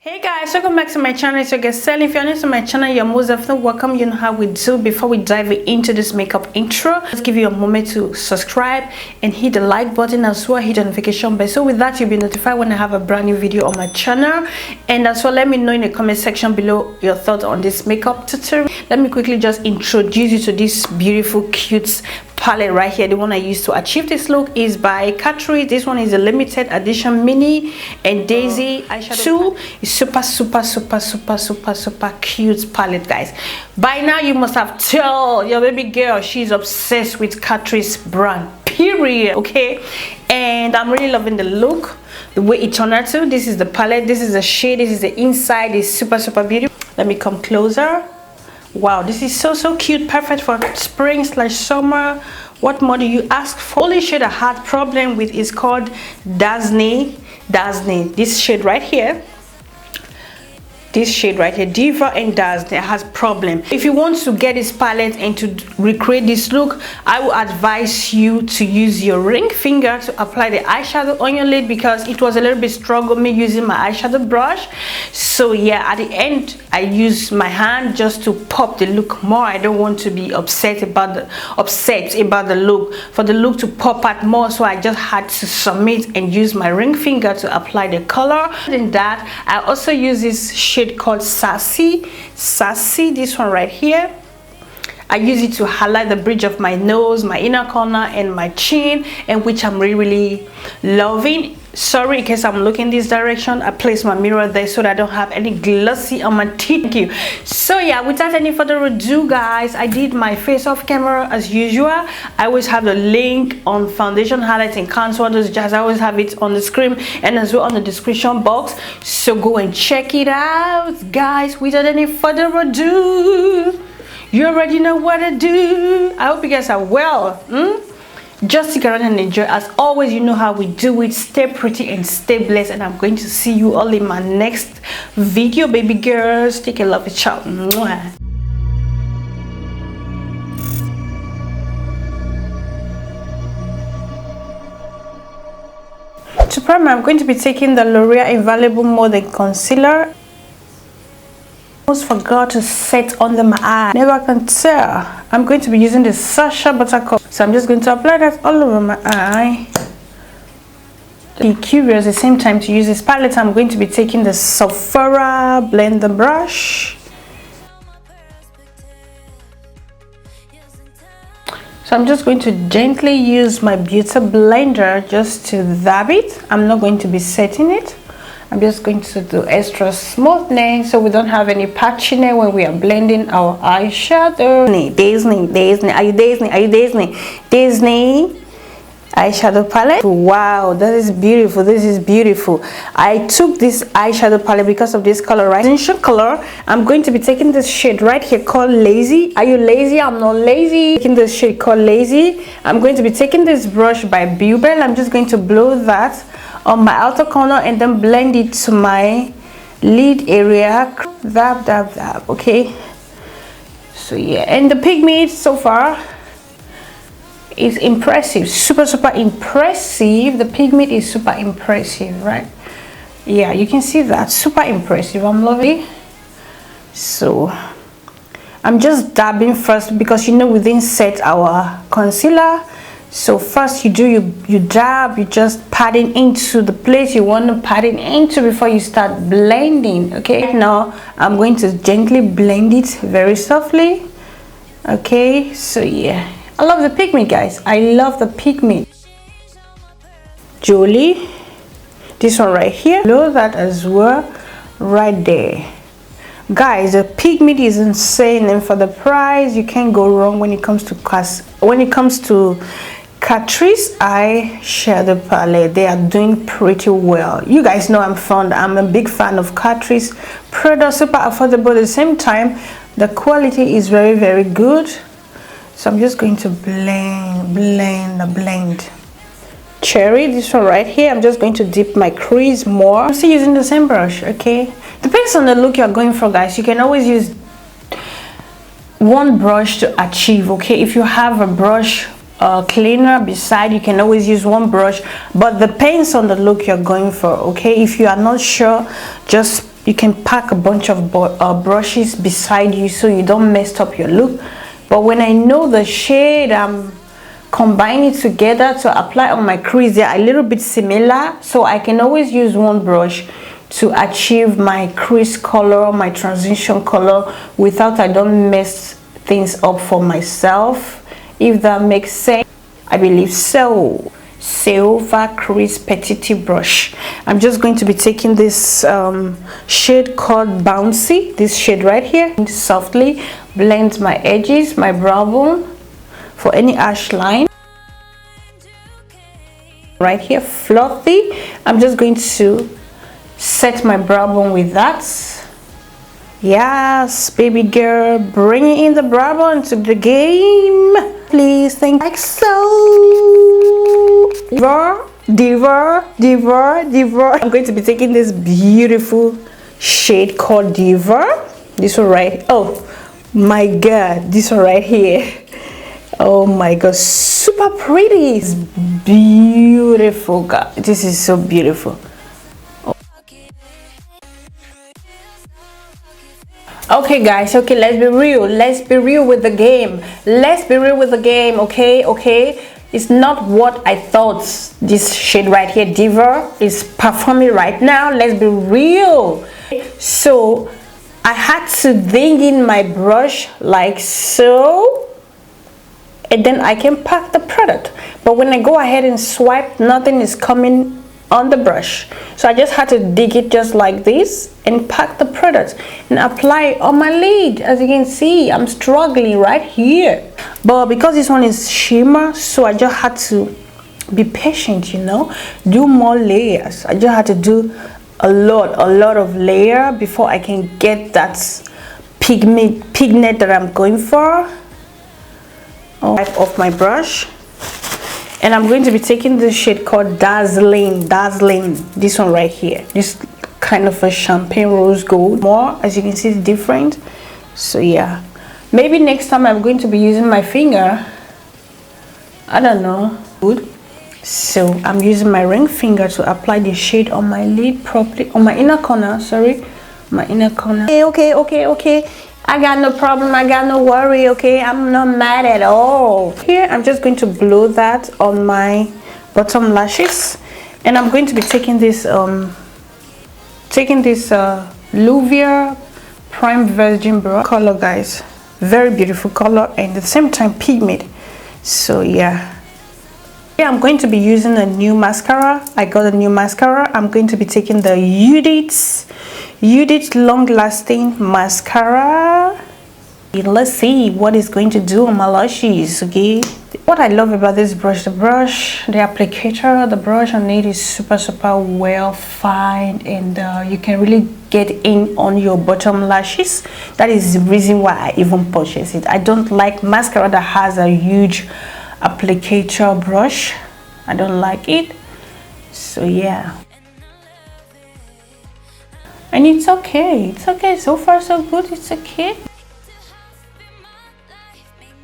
Hey guys, welcome back to my channel. It's your girl Selin. If you're new to my channel, you're most definitely welcome. You know how we do. Before we dive into this makeup intro, let's give you a moment to subscribe and hit the like button, as well hit the notification bell, so with that you'll be notified when I have a brand new video on my channel. And as well, let me know in the comment section below your thoughts on this makeup tutorial. Let me quickly just introduce you to this beautiful cute palette right here. The one I used to achieve this look is by Catrice. This one is a limited edition Minnie and Daisy eyeshadow. It's super cute palette, guys. By now you must have told your baby girl she's obsessed with Catrice brand, period. Okay, and I'm really loving the look, the way it turned out to. This is the palette, this is the shade, this is the inside. It's super beautiful. Let me come closer. Wow, this is so cute, perfect for spring / summer. What more do you ask for? Only shade I had problem with is called Dazzle. This shade right here, Diva and Dazzle, has problem. If you want to get this palette and to recreate this look, I will advise you to use your ring finger to apply the eyeshadow on your lid, because it was a little bit struggle me using my eyeshadow brush. So yeah, at the end I use my hand just to pop the look more. I don't want to be upset about the look, for the look to pop out more, so I just had to submit and use my ring finger to apply the color. Other than that, I also use this shade called Sassy, this one right here. I use it to highlight the bridge of my nose, my inner corner, and my chin, and which I'm really loving. Sorry in case I'm looking this direction, I place my mirror there so that I don't have any glossy on my teeth. Thank you. So yeah, without any further ado, guys, I did my face off camera as usual. I always have the link on foundation, highlights, and contour, those jazz. I always have it on the screen and as well on the description box, so go and check it out, guys. Without any further ado, you already know what to do. I hope you guys are well. Just stick around and enjoy. As always, you know how we do it. Stay pretty and stay blessed, and I'm going to see you all in my next video, baby girls. Take a lovely ciao. To primer, I'm going to be taking the Loreal Infallible More Than Concealer. Almost forgot to set under my eye. Never can tell. I'm going to be using the Sacha Buttercup, so I'm just going to apply that all over my eye. Be curious at the same time to use this palette. I'm going to be taking the Sephora blender brush. So I'm just going to gently use my beauty blender just to dab it. I'm not going to be setting it. I'm just going to do extra smoothing so we don't have any patchiness when we are blending our eyeshadow. Disney, are you Disney eyeshadow palette? Wow, that is beautiful. This is beautiful. I took this eyeshadow palette because of this color, right? Essential color. I'm going to be taking this shade right here called Lazy. Are you lazy? I'm not lazy. Taking this shade called Lazy. I'm going to be taking this brush by BEAUTYARTIST. I'm just going to blow that on my outer corner and then blend it to my lid area. Dab. Okay, so yeah, and the pigment so far is impressive. Super impressive. The pigment is super impressive, right? Yeah, you can see that. Super impressive. I'm loving it. So I'm just dabbing first, because you know we didn't set our concealer. So first you dab, you just patting into the place you want to pat it into before you start blending. Okay, now I'm going to gently blend it very softly. Okay, so yeah, I love the pigment, guys. I love the pigment. Jolie, this one right here, below that as well, right there. Guys, the pigment is insane, and for the price you can't go wrong when it comes to Catrice eyeshadow palette. They are doing pretty well. You guys know I'm a big fan of Catrice products. Super affordable at the same time. The quality is very good. So I'm just going to blend. Cherry, this one right here. I'm just going to dip my crease more. I'm still using the same brush. Okay, depends on the look you're going for, guys. You can always use one brush to achieve. Okay, if you have a brush cleaner beside, you can always use one brush, but depends on the look you're going for. Okay, if you are not sure, just You can pack a bunch of brushes beside you so you don't mess up your look. But when I know the shade I'm combining together to apply on my crease, they are a little bit similar, so I can always use one brush to achieve my crease color, my transition color, without I don't mess things up for myself, if that makes sense. I believe so. Silver Crease Petite brush. I'm just going to be taking this shade called Bouncy, this shade right here, and softly blend my edges, my brow bone for any ash line. Right here, fluffy. I'm just going to set my brow bone with that. Yes, baby girl, bringing in the brow bone to the game, please. Thank you. Like so. Diva. I'm going to be taking this beautiful shade called Diva. This one right. Oh my god, this one right here. Oh my god, super pretty. It's beautiful, god. This is so beautiful. Okay guys, okay, let's be real with the game. Okay, it's not what I thought this shade right here, Diva, is performing right now. Let's be real. So I had to dig in my brush like so, and then I can pack the product. But when I go ahead and swipe, nothing is coming on the brush, so I just had to dig it just like this and pack the product and apply it on my lid. As you can see, I'm struggling right here, but because this one is shimmer, so I just had to be patient, you know, do more layers. I just had to do a lot of layer before I can get that pigment that I'm going for. Wipe off my brush. And I'm going to be taking this shade called Dazzling. This one right here. This kind of a champagne rose gold. More, as you can see, it's different. So yeah, maybe next time I'm going to be using my finger. I don't know. Good. So I'm using my ring finger to apply the shade on my lid properly, on my inner corner. Sorry, my inner corner. Okay. I got no problem, I got no worry, okay? I'm not mad at all. Here, I'm just going to blow that on my bottom lashes. And I'm going to be taking this Loreal Prime Virgin brush color, guys. Very beautiful color and at the same time pigment. So yeah. Here I'm going to be using a new mascara. I got a new mascara. I'm going to be taking the Judith Long Lasting Mascara. Let's see what it's going to do on my lashes. Okay, what I love about this brush, the applicator, the brush on it is super well fine, and you can really get in on your bottom lashes. That is the reason why I even purchased it. I don't like mascara that has a huge applicator brush. I don't like it. So yeah, and it's okay, so far so good. It's okay.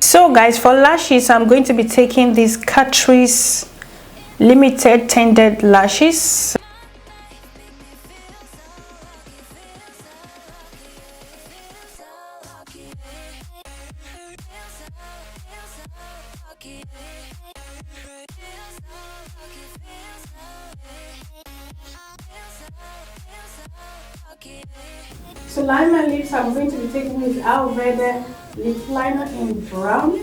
So guys, for lashes, I'm going to be taking these Catrice limited tinted lashes. To line my lips, I'm going to be taking this Alverde lip liner in brown.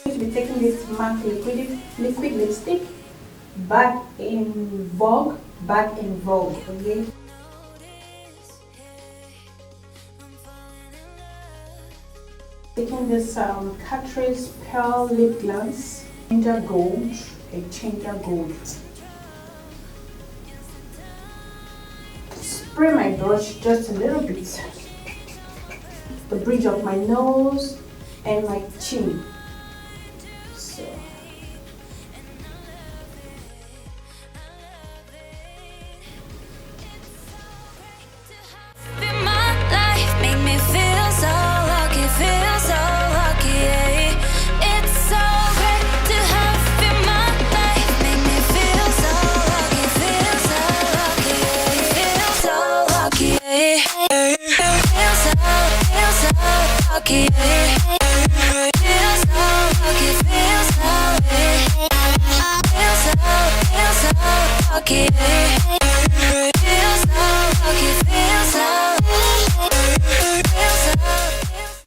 I'm going to be taking this MAC liquid lipstick, back in Vogue, okay? Taking this Catrice Pearl Lip Gloss, Ginger Gold. Spray my brush just a little bit, the bridge of my nose and my chin. So. Make me feel so lucky, feel so lucky. lucky. Feel so lucky, feel so lucky.